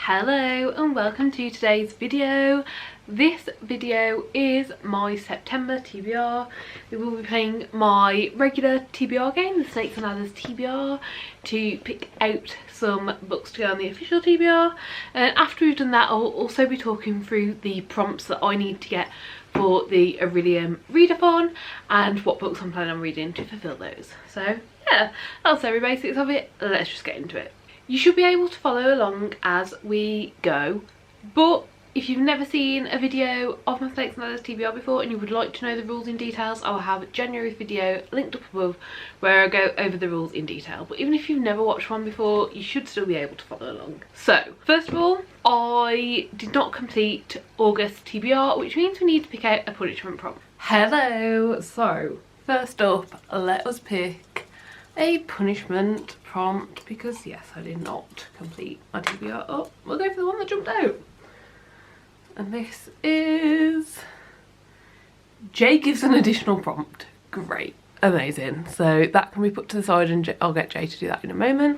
Hello and welcome to today's video. This video is my September TBR. We will be playing my regular TBR game, the Snakes and Ladders TBR, to pick out some books to go on the official TBR. And after we've done that, I'll also be talking through the prompts that I need to get for the Orilium Readathon and what books I'm planning on reading to fulfill those. So yeah, that's every basics of it. Let's just get into it. You should be able to follow along as we go, but if you've never seen a video of my Snakes and Ladders TBR before and you would like to know the rules in details, I will have January's video linked up above where I go over the rules in detail. But even if you've never watched one before, you should still be able to follow along. So, first of all, I did not complete August TBR, which means we need to pick out a punishment prompt. Hello! So, first up, let us pick a punishment prompt because yes, I did not complete my TBR. Oh, we'll go for the one that jumped out. And this is Jay gives an additional prompt. Great, amazing. So that can be put to the side and I'll get Jay to do that in a moment.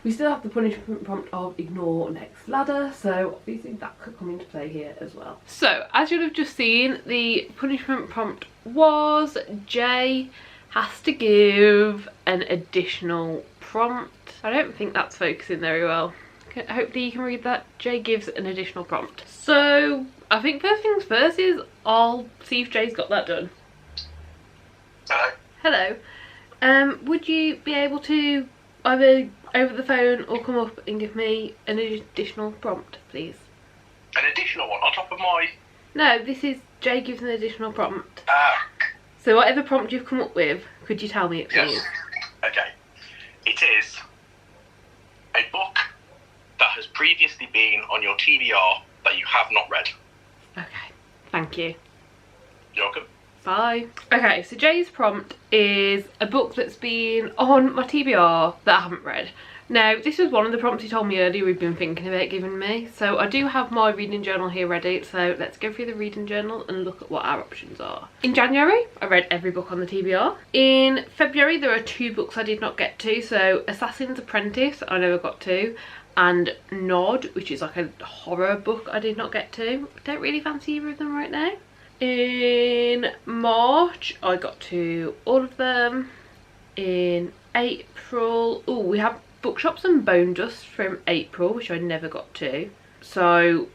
We still have the punishment prompt of ignore next ladder, so obviously that could come into play here as well. So as you'll have just seen, the punishment prompt was Jay has to give an additional prompt. I don't think that's focusing very well. Hopefully you can read that. Jay gives an additional prompt. So I think first things first is I'll see if Jay's got that done. Hello. Hello. Would you be able to either over the phone or come up and give me an additional prompt, please? An additional one on top of my... No, this is Jay gives an additional prompt. So whatever prompt you've come up with, could you tell me it, please? Yes. Okay. It is a book that has previously been on your TBR that you have not read. Okay, thank you. You're welcome. Bye. Okay, so Jay's prompt is a book that's been on my TBR that I haven't read. Now, this was one of the prompts he told me earlier we've been thinking about giving me. So I do have my reading journal here ready. So let's go through the reading journal and look at what our options are. In January, I read every book on the TBR. In February, there are 2 books I did not get to. So Assassin's Apprentice, I never got to. And Nod, which is like a horror book I did not get to. Don't really fancy either of them right now. In March, I got to all of them. In April, oh, we have Bookshops and Bone Dust from April, which I never got to. So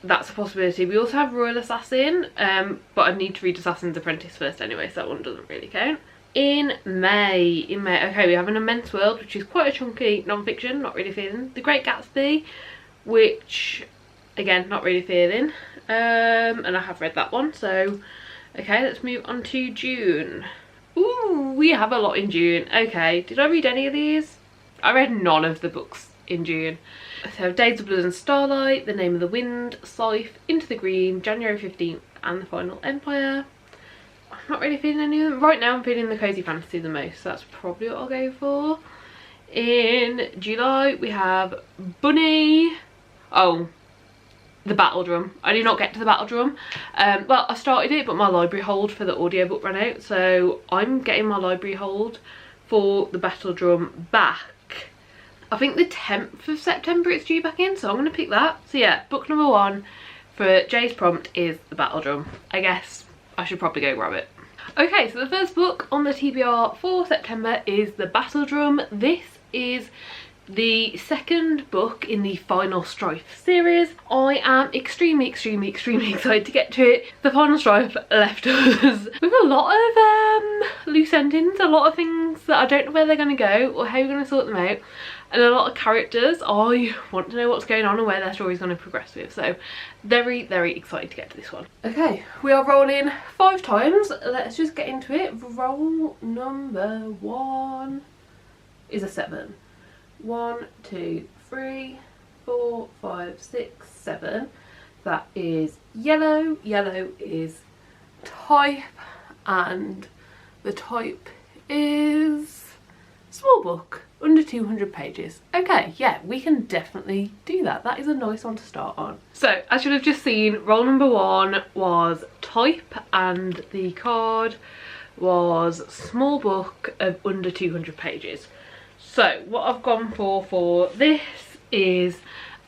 that's a possibility. We also have Royal Assassin, but I need to read Assassin's Apprentice first anyway, so that one doesn't really count. In May, okay, we have An Immense World, which is quite a chunky non-fiction, not really feeling. The Great Gatsby, which, again, not really feeling. And I have read that one, so, okay, let's move on to June. Ooh, we have a lot in June. Okay, did I read any of these? I read none of the books in June. So Days of Blood and Starlight, The Name of the Wind, Scythe, Into the Green, January 15th, and The Final Empire. I'm not really feeling any of them. Right now I'm feeling the cozy fantasy the most, so that's probably what I'll go for. In July we have Bunny. Oh, The Battle Drum. I did not get to The Battle Drum. Well, I started it, but my library hold for the audiobook ran out, so I'm getting my library hold for The Battle Drum back. I think the 10th of September it's due back in, so I'm going to pick that. So yeah, book number 1 for Jay's prompt is The Battle Drum. I guess I should probably go grab it. Okay, so the first book on the TBR for September is The Battle Drum. This is the second book in the Final Strife series. I am extremely excited to get to it. The Final Strife left us with a lot of loose endings, a lot of things that I don't know where they're going to go or how we're going to sort them out, and a lot of characters I want to know what's going on and where their story is going to progress with. So very excited to get to this one. Okay, we are rolling 5 times. Let's just get into it. Roll number 1 is a 7. 1, 2, 3, 4, 5, 6, 7. That is yellow. Yellow is type, and the type is small book, under 200 pages. Okay, yeah, we can definitely do that. That is a nice one to start on. So, as you'll have just seen, roll number 1 was type, and the card was small book of under 200 pages. So what I've gone for this is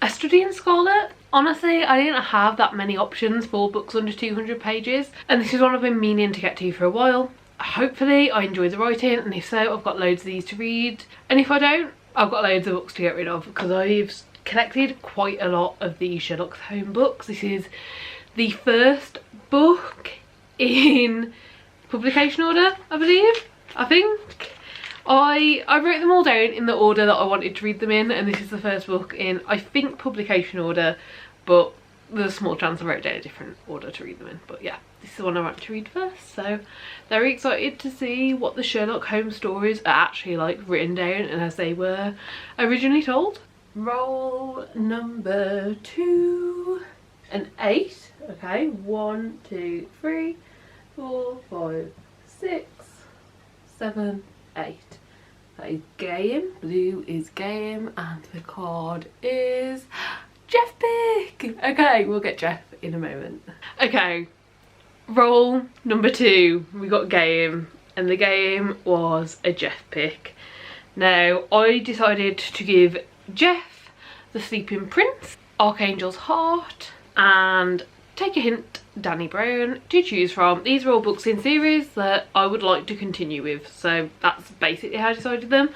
A Study in Scarlet. Honestly, I didn't have that many options for books under 200 pages, and this is one I've been meaning to get to for a while. Hopefully I enjoy the writing, and if so, I've got loads of these to read, and if I don't, I've got loads of books to get rid of, because I've collected quite a lot of the Sherlock Holmes books. This is the first book in publication order, I believe. I think I wrote them all down in the order that I wanted to read them in, and this is the first book in, I think, publication order, but there's a small chance I wrote down a different order to read them in. But yeah, this is the one I want to read first, so very excited to see what the Sherlock Holmes stories are actually like, written down and as they were originally told. Roll number 2, an 8. Okay, 1, 2, 3, 4, 5, 6, 7, 8. That is game. Blue is game, and the card is Jeff Pick. Okay, we'll get Jeff in a moment. Okay, roll number 2. We got game, and the game was a Jeff Pick. Now, I decided to give Jeff The Sleeping Prince, Archangel's Heart, and Take a Hint, Danny Brown to choose from. These are all books in series that I would like to continue with, so that's basically how I decided them.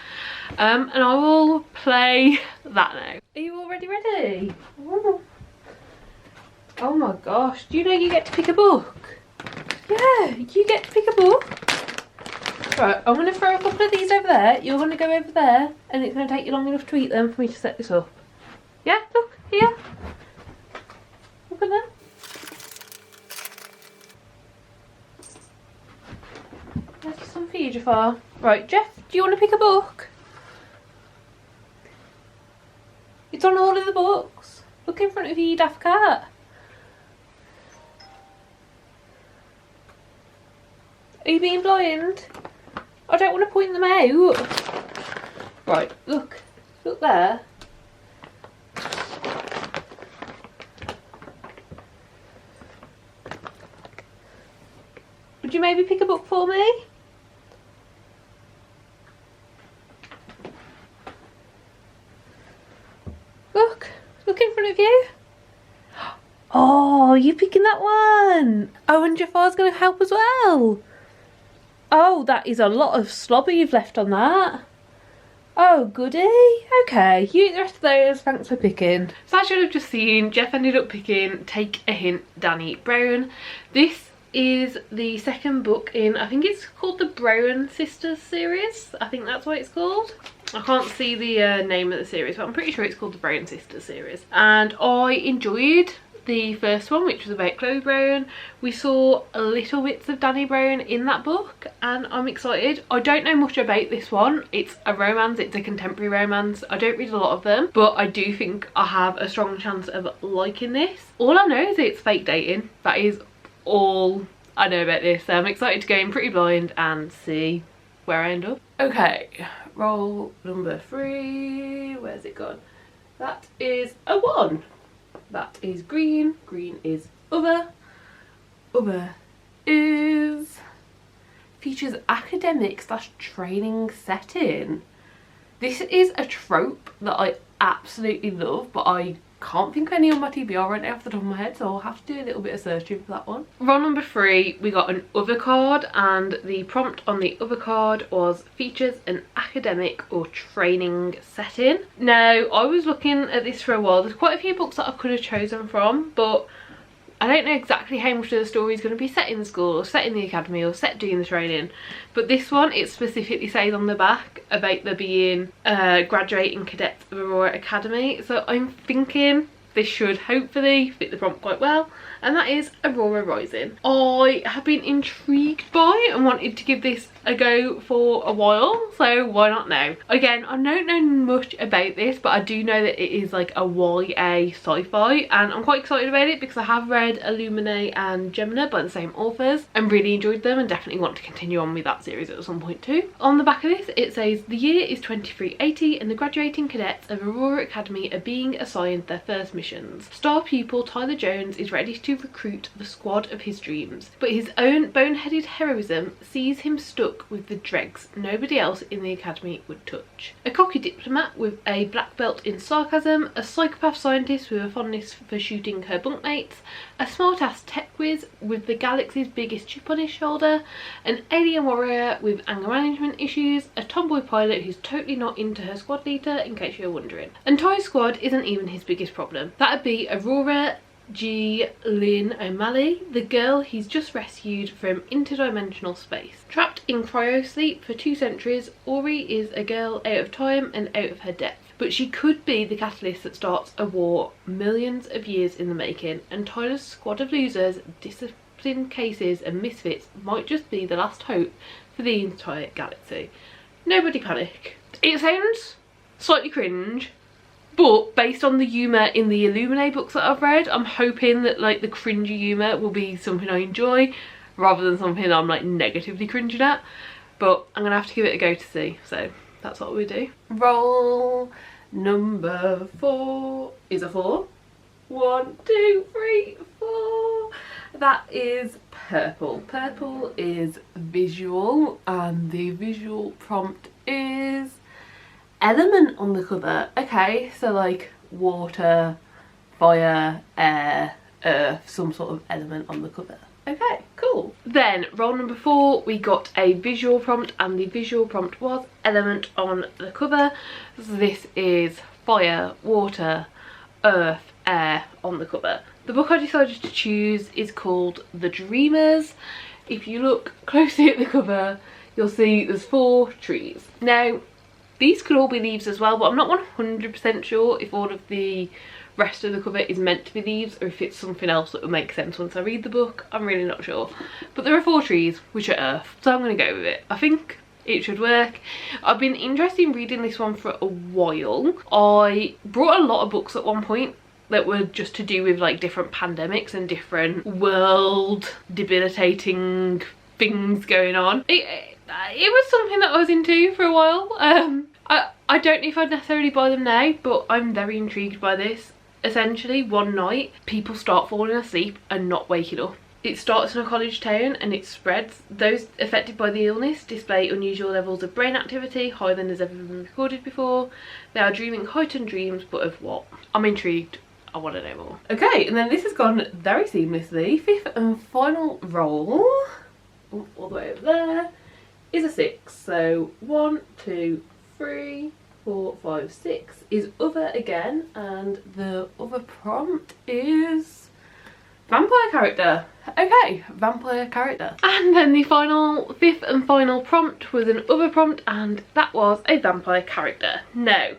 And I will play that now. Are you already ready? Oh my gosh, do you know you get to pick a book? Yeah, you get to pick a book. Right, I'm going to throw a couple of these over there, you're going to go over there, and it's going to take you long enough to eat them for me to set this up. Yeah, look, here. Look at that. There's some for you, Jafar. Right, Jeff, do you want to pick a book? It's on all of the books. Look in front of you, you daft cat. Are you being blind? I don't want to point them out. Right, look. Look there. Would you maybe pick a book for me? Look. Look in front of you. Oh, you're picking that one. Oh, and Jafar's going to help as well. Oh, that is a lot of slobber you've left on that. Oh, goody. Okay, you eat the rest of those. Thanks for picking. So as you have just seen, Jeff ended up picking Take a Hint, Danny Brown. This is the second book in, I think it's called the Brown Sisters series. I think that's what it's called. I can't see the name of the series, but I'm pretty sure it's called the Brown Sisters series. And I enjoyed the first one, which was about Chloe Brown. We saw little bits of Danny Brown in that book, and I'm excited. I don't know much about this one. It's a romance, it's a contemporary romance. I don't read a lot of them, but I do think I have a strong chance of liking this. All I know is it's fake dating. That is all I know about this, so I'm excited to go in pretty blind and see where I end up. Okay, roll number 3. Where's it gone? That is a 1. That is green. Green is other. Other is features academic / training setting. This is a trope that I absolutely love, but I can't think of any on my TBR right now off the top of my head, so I'll have to do a little bit of searching for that one. Roll number 3, we got an other card, and the prompt on the other card was features an academic or training setting. Now, I was looking at this for a while. There's quite a few books that I could have chosen from, but I don't know exactly how much of the story is going to be set in the school or set in the academy or set doing the training. But this one, it specifically says on the back about there being graduating cadets of Aurora Academy. So I'm thinking this should hopefully fit the prompt quite well, and that is Aurora Rising. I have been intrigued by and wanted to give this a go for a while, so why not now? Again, I don't know much about this, but I do know that it is like a YA sci-fi, and I'm quite excited about it because I have read Illuminae and Gemina by the same authors and really enjoyed them, and definitely want to continue on with that series at some point too. On the back of this, it says the year is 2380 and the graduating cadets of Aurora Academy are being assigned their first missions. Star pupil Tyler Jones is ready to recruit the squad of his dreams, but his own boneheaded heroism sees him stuck with the dregs nobody else in the academy would touch. A cocky diplomat with a black belt in sarcasm, a psychopath scientist with a fondness for shooting her bunkmates, a smart-ass tech whiz with the galaxy's biggest chip on his shoulder, an alien warrior with anger management issues, a tomboy pilot who's totally not into her squad leader, in case you're wondering. And Ty's squad isn't even his biggest problem. That'd be Aurora G. Lynn O'Malley, the girl he's just rescued from interdimensional space. Trapped in cryosleep for 2 centuries, Ori is a girl out of time and out of her depth. But she could be the catalyst that starts a war millions of years in the making, and Tyler's squad of losers, disciplined cases and misfits might just be the last hope for the entire galaxy. Nobody panic. It sounds slightly cringe, but based on the humour in the Illuminae books that I've read, I'm hoping that like the cringy humour will be something I enjoy rather than something I'm like negatively cringing at. But I'm gonna have to give it a go to see, so that's what we do. Roll number 4 is a 4. 1, 2, 3, 4. That is purple. Purple is visual, and the visual prompt is element on the cover. Okay, so like water, fire, air, earth, some sort of element on the cover. Okay, cool. Then roll number 4, we got a visual prompt, and the visual prompt was element on the cover. So this is fire, water, earth, air on the cover. The book I decided to choose is called The Dreamers. If you look closely at the cover, you'll see there's 4 trees. Now, these could all be leaves as well, but I'm not 100% sure if all of the rest of the cover is meant to be leaves or if it's something else that will make sense once I read the book. I'm really not sure. But there are 4 trees, which are earth, so I'm going to go with it. I think it should work. I've been interested in reading this one for a while. I brought a lot of books at one point that were just to do with like different pandemics and different world debilitating things going on. It was something that I was into for a while. I don't know if I'd necessarily buy them now, but I'm very intrigued by this. Essentially, one night people start falling asleep and not waking up. It starts in a college town and it spreads. Those affected by the illness display unusual levels of brain activity, higher than has ever been recorded before. They are dreaming heightened dreams, but of what? I'm intrigued. I want to know more. Okay, and then this has gone very seamlessly. 5th and final roll, all the way over there, is a 6. So 1, 2, 3, 4, 5, 6 is other again, and the other prompt is vampire character. Okay, vampire character. And then the final 5th and final prompt was an other prompt, and that was a vampire character. Now,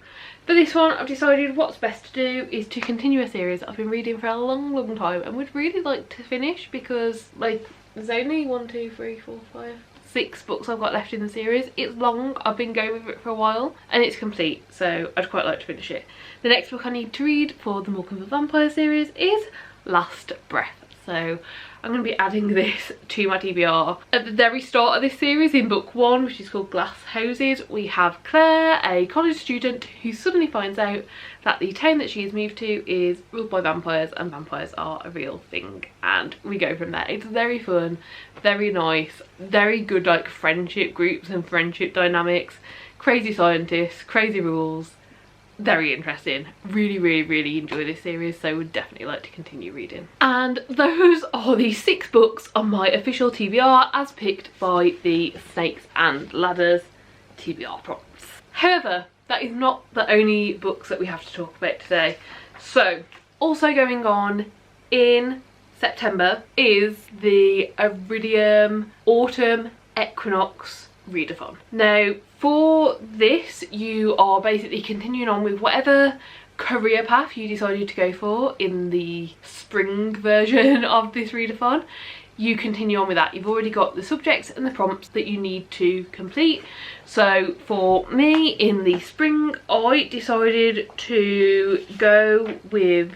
for this one, I've decided what's best to do is to continue a series I've been reading for a long time and would really like to finish, because like there's only 1, 2, 3, 4, 5, 6 books I've got left in the series. It's long, I've been going with it for a while, and it's complete, so I'd quite like to finish it. The next book I need to read for the Malcolm the Vampire series is Last Breath. So I'm going to be adding this to my TBR. At the very start of this series, in book 1, which is called Glass Houses, we have Claire, a college student who suddenly finds out that the town that she has moved to is ruled by vampires, and vampires are a real thing, and we go from there. It's very fun, very nice, very good like friendship groups and friendship dynamics, crazy scientists, crazy rules. Very interesting. Really enjoy this series, so would definitely like to continue reading. And those are the 6 books on my official TBR as picked by the Snakes and Ladders TBR prompts. However, that is not the only books that we have to talk about today. So also going on in September is the Orilium Autumn Equinox Readathon. Now, for this, you are basically continuing on with whatever career path you decided to go for in the spring version of this readathon. You continue on with that. You've already got the subjects and the prompts that you need to complete. So for me, in the spring, I decided to go with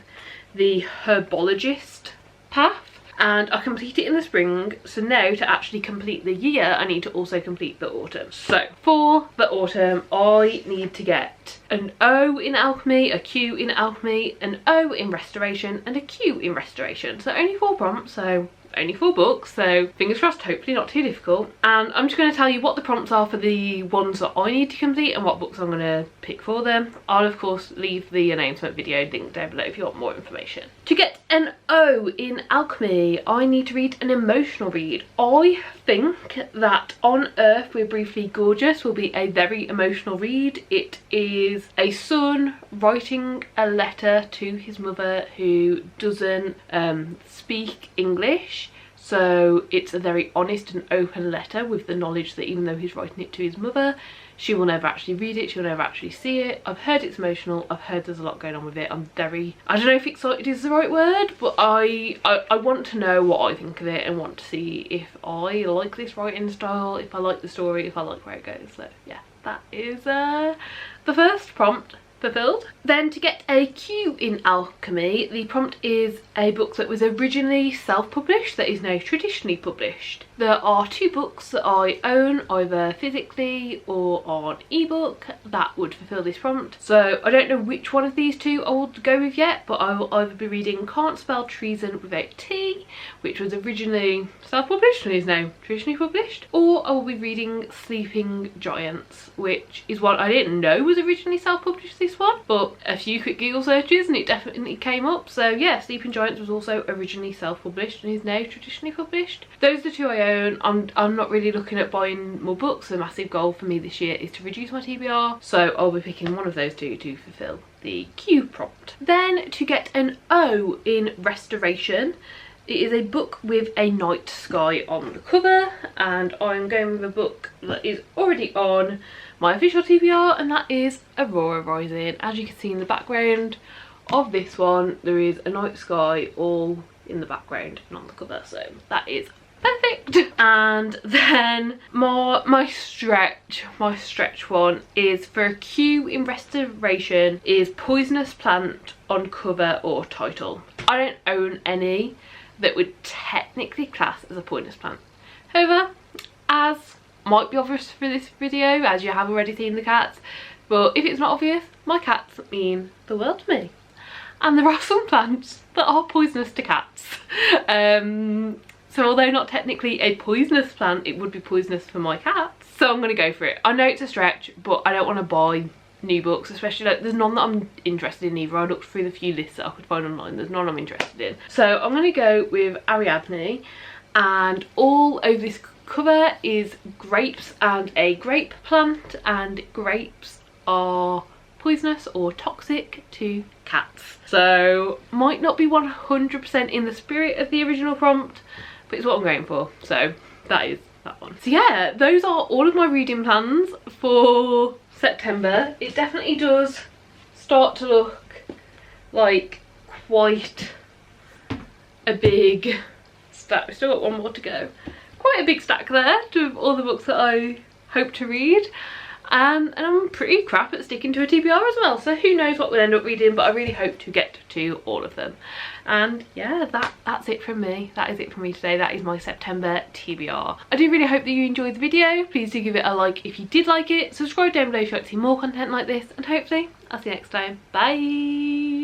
the herbologist path. and I complete it in the spring, so now to actually complete the year I need to also complete the autumn. So for the autumn I need to get an O in alchemy, a Q in alchemy, an O in restoration and a Q in restoration. So only 4 prompts, so only 4 books, so fingers crossed, hopefully not too difficult. And I'm just going to tell you what the prompts are for the ones that I need to complete and what books I'm going to pick for them. I'll of course leave the announcement video link down below if you want more information. To get an O in alchemy, I need to read an emotional read. I think that On Earth We're Briefly Gorgeous will be a very emotional read. It is a son writing a letter to his mother who doesn't speak English. So it's a very honest and open letter with the knowledge that even though he's writing it to his mother, she will never actually read it, she'll never actually see it. I've heard it's emotional, I've heard there's a lot going on with it. I'm very, I don't know if excited is the right word, but I want to know what I think of it and want to see if I like this writing style, if I like the story, if I like where it goes. So yeah, that is the first prompt fulfilled. Then to get a Q in alchemy, the prompt is a book that was originally self-published that is now traditionally published. There are 2 books that I own either physically or on ebook that would fulfill this prompt. So I don't know which one of these 2 I will go with yet, but I will either be reading Can't Spell Treason Without T, which was originally self-published and is now traditionally published, or I will be reading Sleeping Giants, which is one I didn't know was originally self-published, this one, but a few quick Google searches and it definitely came up. So yeah, Sleeping Giants was also originally self-published and is now traditionally published. Those are the 2 I own. I'm not really looking at buying more books. The massive goal for me this year is to reduce my TBR, so I'll be picking one of those 2 to fulfill the Q prompt. Then to get an O in restoration, it is a book with a night sky on the cover, and I'm going with a book that is already on my official TBR, and that is Aurora Rising. As you can see in the background of this one, there is a night sky all in the background and on the cover, so that is perfect. And then my stretch one is for a Q in restoration is Poisonous Plant on cover or title. I don't own any that would technically class as a poisonous plant. However, as might be obvious for this video, as you have already seen the cats, but if it's not obvious, my cats mean the world to me. And there are some plants that are poisonous to cats. So although not technically a poisonous plant, it would be poisonous for my cats. So I'm going to go for it. I know it's a stretch, but I don't want to buy new books, especially like there's none that I'm interested in either. I looked through the few lists that I could find online, there's none I'm interested in. So I'm going to go with Ariadne, and all over this cover is grapes and a grape plant, and grapes are poisonous or toxic to cats. So might not be 100% in the spirit of the original prompt, but it's what I'm going for. So that is that one. So yeah, those are all of my reading plans for September. It definitely does start to look like quite a big stack. We've still got one more to go. Quite a big stack there of all the books that I hope to read. And I'm pretty crap at sticking to a TBR as well, so who knows what we'll end up reading, but I really hope to get to all of them. And yeah, that's it from me. That is it from me today. That is my September TBR. I do really hope that you enjoyed the video. Please do give it a like if you did like it. Subscribe down below if you want to see more content like this, and hopefully I'll see you next time. Bye!